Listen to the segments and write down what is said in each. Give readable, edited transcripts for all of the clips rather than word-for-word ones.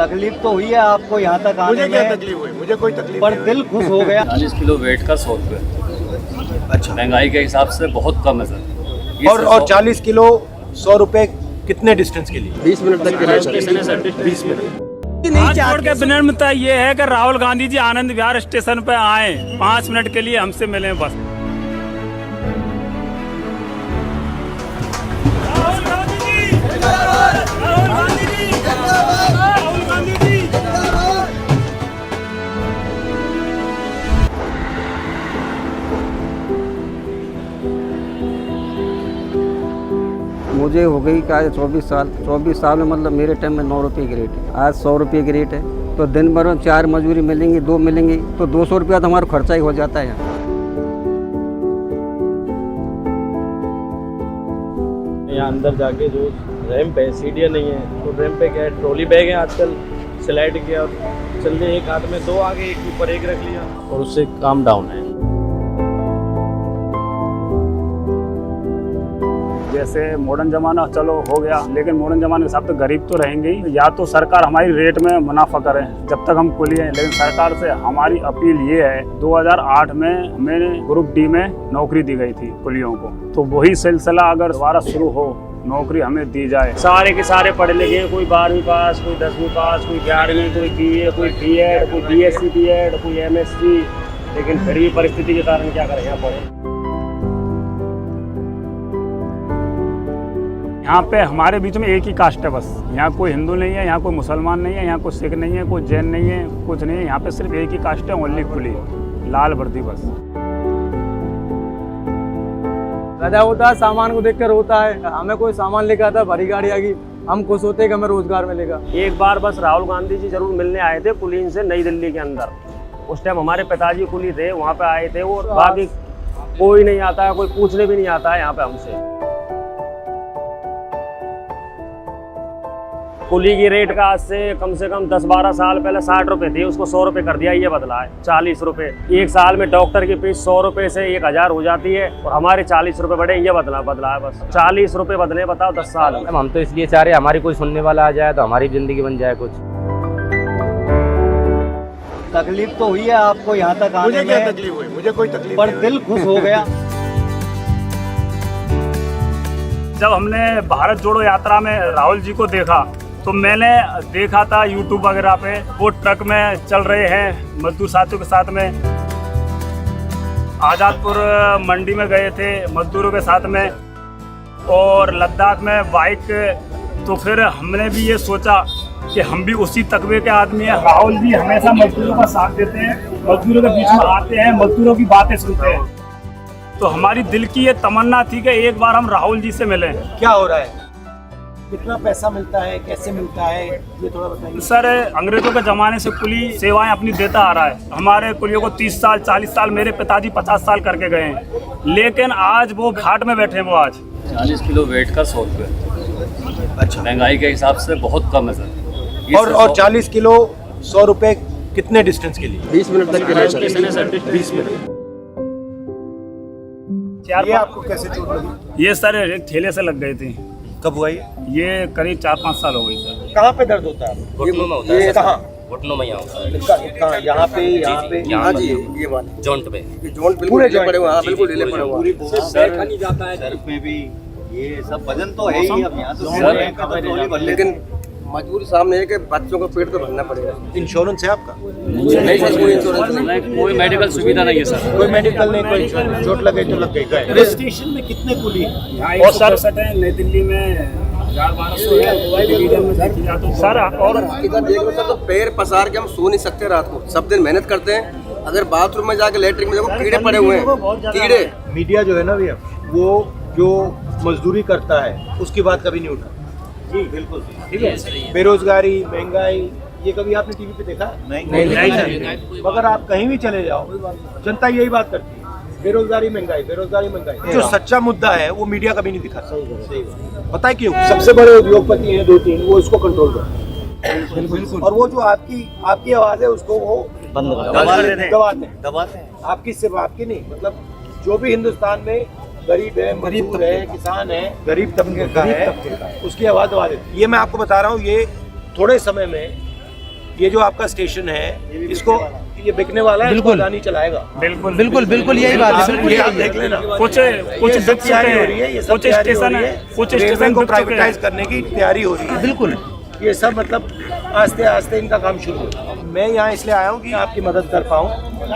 तकलीफ तो हुई है आपको यहाँ तक आने मुझे क्या में, तकलीफ हुई? मुझे कोई तकलीफ पर नहीं दिल खुश हो गया। 40 किलो वेट का 100 रुपये, हुई। अच्छा, महंगाई के हिसाब से बहुत कम है सर। और 40 किलो 100 रुपए कितने डिस्टेंस के लिए? 20 मिनट तक के लिए 20 मिनट। हाथ जोड़ के विनम्रता ये है कि राहुल गांधी जी आनंद विहार स्टेशन पे आए, 5 मिनट के लिए हमसे मिले बस। राहुल गांधी जी, राहुल गांधी जी, राहुल गांधी जी। मुझे हो गई क्या 24 साल। 24 साल में मतलब मेरे टाइम में 9 रुपये की रेट है, आज 100 रुपये की रेट है। तो दिन भर में 4 मजदूरी मिलेंगी, 2 मिलेंगी, तो 200 रुपया तो हमारा खर्चा ही हो जाता है। यहाँ अंदर जाके जो रैंप है, सीढ़ियाँ नहीं है, तो रैंप पे क्या है, ट्रॉली बैग है आजकल, स्लाइड किया और चलने एक हाथ में 2 आगे एक ऊपर एक रख लिया और उससे काम डाउन है। जैसे मॉडर्न जमाना चलो हो गया, लेकिन मॉडर्न जमाने के हिसाब से गरीब तो रहेंगे ही। या तो सरकार हमारी रेट में मुनाफा करे जब तक हम कुली हैं, लेकिन सरकार से हमारी अपील ये है, 2008 में हमें ग्रुप डी में नौकरी दी गई थी कुलियों को, तो वही सिलसिला अगर दोबारा शुरू हो, नौकरी हमें दी जाए। सारे के सारे पढ़े लिखे, कोई 12वीं पास, कोई 10वीं पास, कोई 11वीं, कोई BA, कोई BEd, कोई BSc BEd, कोई MSc, लेकिन फिर भी परिस्थिति के कारण क्या करें, यहाँ पढ़े। यहाँ पे हमारे बीच में एक ही कास्ट है बस। यहाँ कोई हिंदू नहीं है, यहाँ कोई मुसलमान नहीं है, यहाँ कोई सिख नहीं है, कोई जैन नहीं है, कुछ नहीं है। यहाँ पे सिर्फ एक ही कास्ट है, ओनली कुली, लाल वर्दी बस। राजा होता है, सामान को देखकर होता है। हमें कोई सामान लेकर आता है, भरी गाड़ी आ गई, हम खुश होते हैं कि हमें रोजगार मिलेगा। एक बार बस राहुल गांधी जी जरूर मिलने आए थे कुलीन से नई दिल्ली के अंदर। उस टाइम हमारे पिताजी कुली थे, वहाँ पे आए थे, और बाकी कोई नहीं आता है, कोई पूछने भी नहीं आता है यहाँ पे हमसे। कुली की रेट का आज से कम 10-12 साल पहले 60 रुपए थी, उसको 100 रुपए कर दिया, ये बदला है 40 रुपए। एक साल में डॉक्टर की फीस 100 रुपए से 1000 हो जाती है, और हमारे 40 रुपए बढ़े, ये बदला है बस। 40 रुपए बदले, बताओ 10 साल में। हम तो इसलिए चाह रहे हैं हमारी कोई सुनने वाला आ जाए तो हमारी जिंदगी बन जाए कुछ। तकलीफ तो हुई है आपको यहाँ तक आने मुझे क्या में, तकलीफ हुई? मुझे कोई तकलीफ पर नहीं दिल खुश हो गया। जब हमने भारत जोड़ो यात्रा में राहुल जी को देखा, तो मैंने देखा था यूट्यूब वगैरह पे, वो ट्रक में चल रहे हैं मजदूर साथियों के साथ में। आज़ादपुर मंडी में गए थे मजदूरों के साथ में, और लद्दाख में बाइक। तो फिर हमने भी ये सोचा कि हम भी उसी तकबे के आदमी हैं। राहुल जी हमेशा मजदूरों का साथ देते हैं, मजदूरों के बीच में आते हैं, मजदूरों की बातें सुनते हैं। तो हमारी दिल की ये तमन्ना थी कि एक बार हम राहुल जी से मिलें। क्या हो रहा है? कितना पैसा मिलता है, कैसे मिलता है, ये थोड़ा बताइए। सर, अंग्रेजों के ज़माने से कुली सेवाएं अपनी देता आ रहा है। हमारे कुलियों को 30 साल 40 साल, मेरे पिताजी 50 साल करके गए हैं, लेकिन आज वो घाट में बैठे हैं। वो आज 40 किलो वेट का 100 रुपये, अच्छा, महंगाई के हिसाब से बहुत कम है सर। और 40 किलो 100 रुपए कितने डिस्टेंस के लिए? 20 मिनट तक के लिए 20 मिनट। ये आपको कैसे चोट लगी? ये सर एक ठेले से लग गई थी। कब हुआ ये? ये करीब 4-5 साल हो गई सर। कहाँ पे दर्द होता है? घुटनों में होता है, कहाँ? घुटनों में यहाँ होता है, कहाँ? यहाँ पे, यहाँ पे? यहाँ जी, ये वाले जॉइंट पे। जोन बिल्कुल ढीले पड़े हुए हैं। हाँ, बिल्कुल ढीले पड़े हुए हैं। सर में भी ये सब वजन तो है ही, अब यहाँ तो लेकिन मजबूरी सामने है कि बच्चों का पेट तो भरना पड़ेगा। इंश्योरेंस है आपका? नहीं सर, कोई इंश्योरेंस नहीं। कोई मेडिकल सुविधा नहीं है सर। कोई मेडिकल नहीं, कोई इंश्योरेंस। चोट लगे तो लग गई। स्टेशन में कितने कुली हैं? और सर नई दिल्ली में 1200 है, डिवीजन में देखी जाए तो सर। और इधर देख लो सर, तो पैर पसार के हम सो नहीं सकते रात को, सब दिन मेहनत करते हैं। अगर बाथरूम में जाके लेटरिन में देखो, कीड़े पड़े हुए हैं, कीड़े। मीडिया जो है ना भैया, वो जो मजदूरी करता है उसकी बात कभी नहीं उठा। जी बिल्कुल, ठीक है। बेरोजगारी, महंगाई, ये कभी आपने टीवी पे देखा? नहीं। मगर आप कहीं भी चले जाओ, जनता यही बात करती है, बेरोजगारी महंगाई, बेरोजगारी महंगाई। जो सच्चा मुद्दा है वो मीडिया कभी नहीं दिखाता। सही बात। पता है क्यों? सबसे बड़े उद्योगपति हैं 2-3, वो इसको कंट्रोल करते हैं। बिल्कुल। और वो जो आपकी आवाज है उसको वो दबाते हैं। आपकी सिर्फ आपकी नहीं, मतलब जो भी हिंदुस्तान में गरीब है, मजदूर है, किसान है, गरीब तबके का है, उसकी आवाज दबा देती है। ये मैं आपको बता रहा हूँ, ये थोड़े समय में ये जो आपका स्टेशन है इसको ये बिकने वाला है, बिल्कुल अदानी चलाएगा। बिल्कुल बिल्कुल बिल्कुल यही बात है। ये आप देख लेना। कुछ ये सब तैयारी हो रही है, ये सब कुछ तैयारी हो स्टेशन रही है, है, कुछ रेलवे स्टेशन को बिक चुके हैं। प्राइवेटाइज करने की तैयारी हो रही है। बिल्कुल ये सब मतलब आस्ते आस्ते इनका काम शुरू होगा। मैं यहाँ इसलिए आया हूँ कि आपकी मदद कर पाऊँ,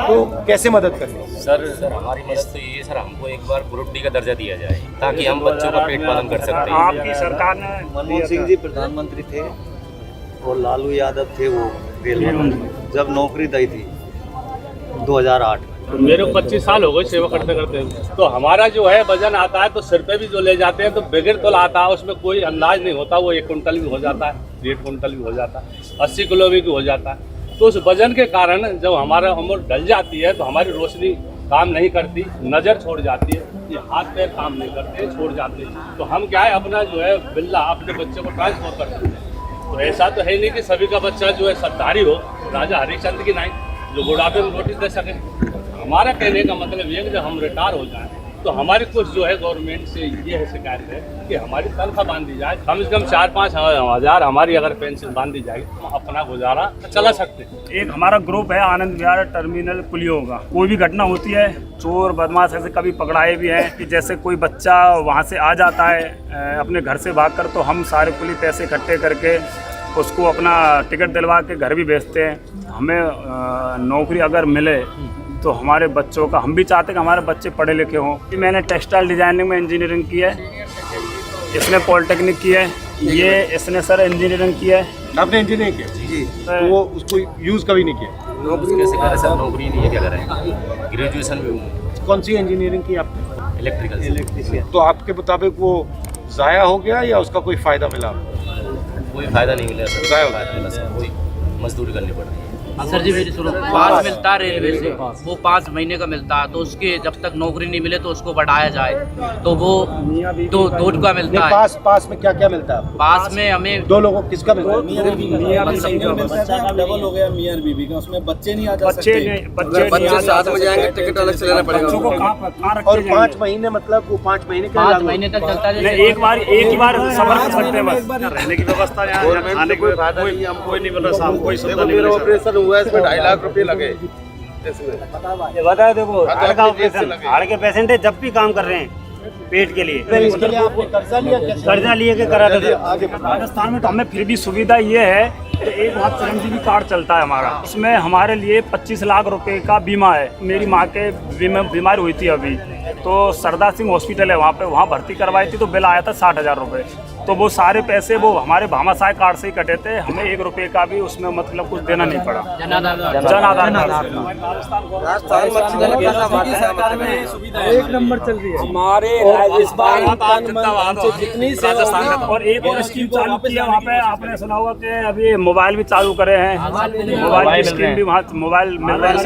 तो कैसे मदद करनी? सर हमारी मदद तो ये सर, हमको एक बार ग्रुप डी का दर्जा दिया जाए ताकि हम बच्चों का पेट पालन कर सकते हैं। आपकी सरकार ने मनमोहन सिंह जी प्रधानमंत्री थे और लालू यादव थे वो रेल मंत्री, जब नौकरी दी थी 2008 में। मेरे को 25 साल हो गए सेवा करते करते, तो हमारा जो है वजन आता है तो सिर पे भी जो ले जाते हैं तो बगैर तोल आता है, उसमें कोई अंदाज नहीं होता, वो 1 कुंटल भी हो जाता है, 1.5 कुंटल भी हो जाता है, 80 किलो भी हो जाता है। तो उस वजन के कारण जब हमारा उम्र ढल जाती है तो हमारी रोशनी काम नहीं करती, नज़र छोड़ जाती है, ये हाथ पैर काम नहीं करते, छोड़ जाते हैं। तो हम क्या है अपना जो है बिल्ला अपने बच्चे को ट्रांसफर करते हैं। तो ऐसा तो है नहीं कि सभी का बच्चा जो है सरदारी हो, राजा हरिश्चंद्र की नाई जो बुढ़ापे में रोटी दे सके। हमारा कहने का मतलब ये है कि जब हम रिटायर हो जाएं तो हमारी कुछ जो है गवर्नमेंट से ये है शिकायत है कि हमारी तनख्वाह बांध दी जाए, कम से कम 4-5 हज़ार हमारी अगर पेंशन बांध दी जाएगी तो हम अपना गुजारा चला सकते हैं। एक हमारा ग्रुप है आनंद विहार टर्मिनल पुलियो का। कोई भी घटना होती है, चोर बदमाश ऐसे कभी पकड़ाए भी हैं कि जैसे कोई बच्चा वहाँ से आ जाता है अपने घर से भागकर, तो हम सारे पुलिस पैसे इकट्ठे करके उसको अपना टिकट दिलवा के घर भी भेजते हैं। हमें नौकरी अगर मिले तो हमारे बच्चों का, हम भी चाहते हैं कि हमारे बच्चे पढ़े लिखे हों। मैंने टेक्सटाइल डिजाइनिंग में इंजीनियरिंग की है, इसने पॉलिटेक्निक की है, ये इसने सर इंजीनियरिंग की है। आपने इंजीनियरिंग किया जी, तो वो उसको यूज़ कभी नहीं किया? नौकरी कैसे करें सर, नौकरी नहीं है, क्या करें? ग्रेजुएशन भी हूँ। कौन सी इंजीनियरिंग की आपने? इलेक्ट्रिकल। तो आपके मुताबिक वो ज़ाया हो गया या उसका कोई फ़ायदा मिला? कोई फायदा नहीं मिला सर, ज़ाया हो फायदा मिला सर, वही मजदूरी करनी पड़ रही है। सर जी मेरी सुनो, पास मिलता है रेलवे से, वो 5 महीने का मिलता है, तो उसके जब तक नौकरी नहीं मिले तो उसको बढ़ाया जाए, तो वो 2 का मिलता है। पास में क्या क्या मिलता है? पास में हमें 2 लोगों किसका मिलता है? डबल हो गया मियां और बीबी का, उसमें बच्चे नहीं आ जा बच्चे साथ में जाएंगे टिकट अलग से लेना पड़ेगा। बच्चों को कहाँ रखते और 5 महीने मतलब वो 5 महीने के लिए 5 लागू महीने तक चलता है। नहीं, एक ही बार सफर कर सकते हैं बस। रहने की व्यवस्था यहाँ आने की कोई नहीं मिल रहा साहब, कोई सुविधा नहीं मिल रही। ऑपरेशन हुआ है, इसमें 2.5 लाख रुपए लगे। बता देखो, हार्ट का ऑपरेशन, हार्ट के पेशेंट है, जब भी काम कर रहे हैं पेट के लिए। इसके लिए आपने कर्जा लिया? कर्जा लिए के करा देते। राजस्थान में तो हमें फिर भी सुविधा ये है कि एक बार चिरंजीवी कार्ड चलता है हमारा, उसमें हमारे लिए 25 लाख रुपए का बीमा है। मेरी माँ के बीमारी हुई थी अभी, तो सरदार सिंह हॉस्पिटल है वहाँ पे, वहाँ भर्ती करवाई थी, तो बिल आया था 60,000 रुपये। तो वो सारे पैसे वो हमारे भामाशाह कार्ड से ही कटे थे, हमें 1 रुपये का भी उसमें मतलब कुछ देना नहीं पड़ा। जन आधार एक नंबर चल रही है हमारे राजस्थान जितनी और एक और स्कीम चालू की है वहाँ पे, आपने सुना होगा कि अभी मोबाइल भी चालू करे हैं, मोबाइल की स्कीम भी वहाँ मोबाइल मिल रहा है।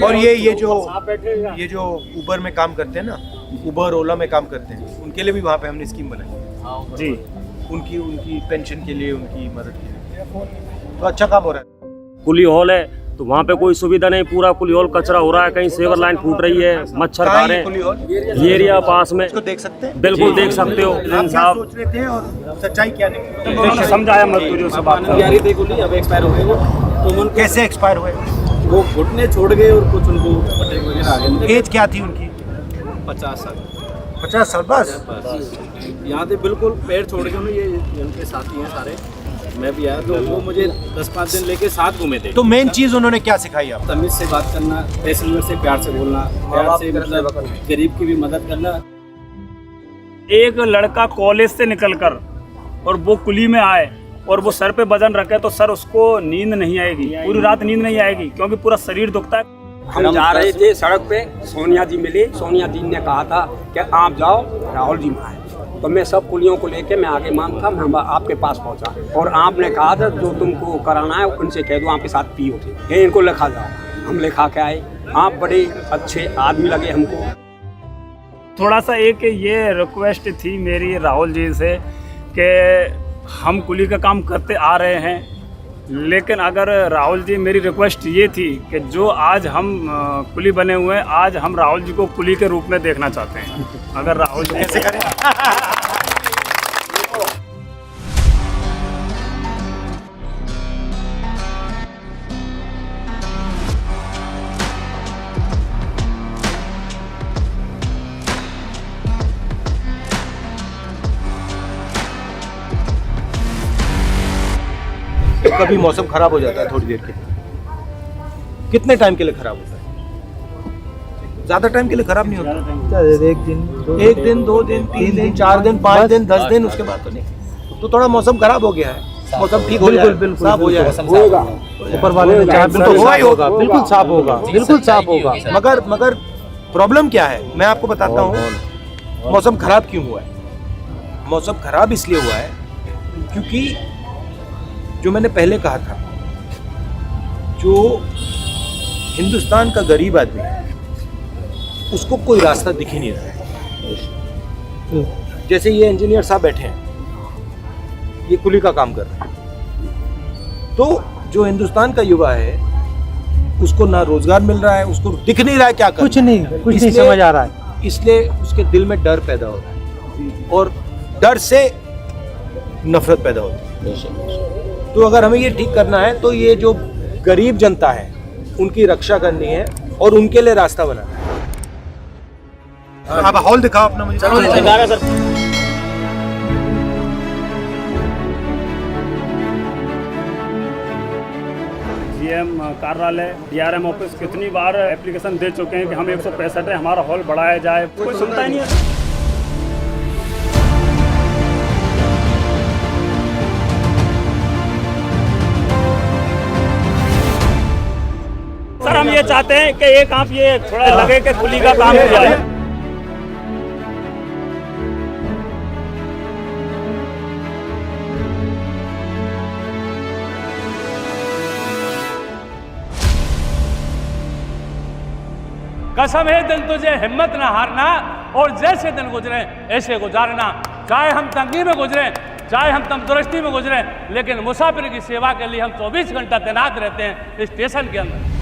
और ये जो उबर में काम करते हैं ना, उबर ओला में काम करते हैं, उनके लिए भी वहाँ पे हमने स्कीम बनाई जी, उनकी पेंशन के लिए, उनकी मदद के लिए। तो अच्छा काम हो रहा है। कुली हॉल है तो वहाँ पे कोई सुविधा नहीं, पूरा कुली हॉल कचरा हो रहा है, कहीं सेवर लाइन फूट रही है, मच्छर खा रहे हैं। ये एरिया पास में इसको देख सकते हैं? बिल्कुल देख सकते हो। आप क्या सोच रहे थे और सच्चाई क्या निकली? समझाया मजदूरों से बात अब एक्सपायर हो गए वो, कैसे एक्सपायर हुए? वो घुटने छोड़ गए और कुछ उनको पटेल वगैरह आ गए। एज क्या थी उनकी? 50 साल 50 साल बस? यहाँ से बिल्कुल पैर छोड़ के ये उनके साथी हैं सारे, मैं भी आया, तो वो मुझे 10-5 दिन लेके साथ घूमे थे। तो मेन चीज उन्होंने क्या सिखाई आपको? तमीज से बात करना, पैसेंजर से प्यार से बोलना, प्यार से मतलब गरीब की भी मदद करना। एक लड़का कॉलेज से निकलकर और वो कुली में आए और वो सर पे वजन रखे, तो सर उसको नींद नहीं आएगी, पूरी रात नींद नहीं आएगी, क्योंकि पूरा शरीर दुखता है। हम जा रहे थे सड़क पे, सोनिया जी मिली, सोनिया जी ने कहा था कि आप जाओ राहुल जी आए, तो मैं सब कुलियों को लेके मैं आगे मान था, मैं आपके पास पहुंचा और आपने कहा था जो तुमको कराना है उनसे कह दो, आपके साथ पियो थे, ये इनको लिखा जाओ। हम लिखा के आए, आप बड़े अच्छे आदमी लगे हमको। थोड़ा सा एक ये रिक्वेस्ट थी मेरी राहुल जी से कि हम कुली का काम करते आ रहे हैं, लेकिन अगर राहुल जी, मेरी रिक्वेस्ट ये थी कि जो आज हम कुली बने हुए हैं, आज हम राहुल जी को कुली के रूप में देखना चाहते हैं। अगर राहुल जी ऐसे करें कभी मौसम खराब हो जाता है थोड़ी देर के लिए, कितने टाइम के लिए खराब होता है? ज्यादा टाइम के लिए खराब नहीं होता, एक दिन 2 दिन 3 दिन 4 दिन 5 दिन 10 दिन, उसके बाद तो नहीं। तो थोड़ा मौसम खराब हो गया है, मौसम ठीक हो जाए, साफ हो जाए, होगा ऊपर वाले ने चाहा तो होगा ही होगा, बिल्कुल साफ होगा, बिल्कुल साफ होगा। मगर प्रॉब्लम क्या है, मैं आपको बताता हूँ मौसम खराब क्यों हुआ है। मौसम खराब इसलिए हुआ है क्योंकि जो मैंने पहले कहा था, जो हिंदुस्तान का गरीब आदमी है उसको कोई रास्ता दिख ही नहीं रहा है। जैसे ये इंजीनियर साहब बैठे हैं, ये कुली का काम कर रहे हैं, तो जो हिंदुस्तान का युवा है उसको ना रोजगार मिल रहा है, उसको दिख नहीं रहा है क्या कुछ नहीं समझ आ रहा है, इसलिए उसके दिल में डर पैदा हो रहा है और डर से नफरत पैदा होती है। तो अगर हमें ये ठीक करना है तो ये जो गरीब जनता है उनकी रक्षा करनी है और उनके लिए रास्ता बनाना है। आप हॉल दिखाओ अपना मुझे। जीएम कार्यालय, डीआरएम ऑफिस कितनी बार एप्लीकेशन दे चुके हैं कि हम 165 है, हमारा हॉल बढ़ाया जाए, कोई सुनता ही नहीं है। सर हम ये चाहते हैं कि एक आप ये थोड़ा लगे कि कुली का काम किया है। कसम है दिल तुझे हिम्मत ना हारना, और जैसे दिन गुजरे ऐसे गुजारना। चाहे हम तंगी में गुजरे, चाहे हम तंदुरुस्ती में गुजरे, लेकिन मुसाफिर की सेवा के लिए हम 24 घंटा तैनात रहते हैं स्टेशन के अंदर।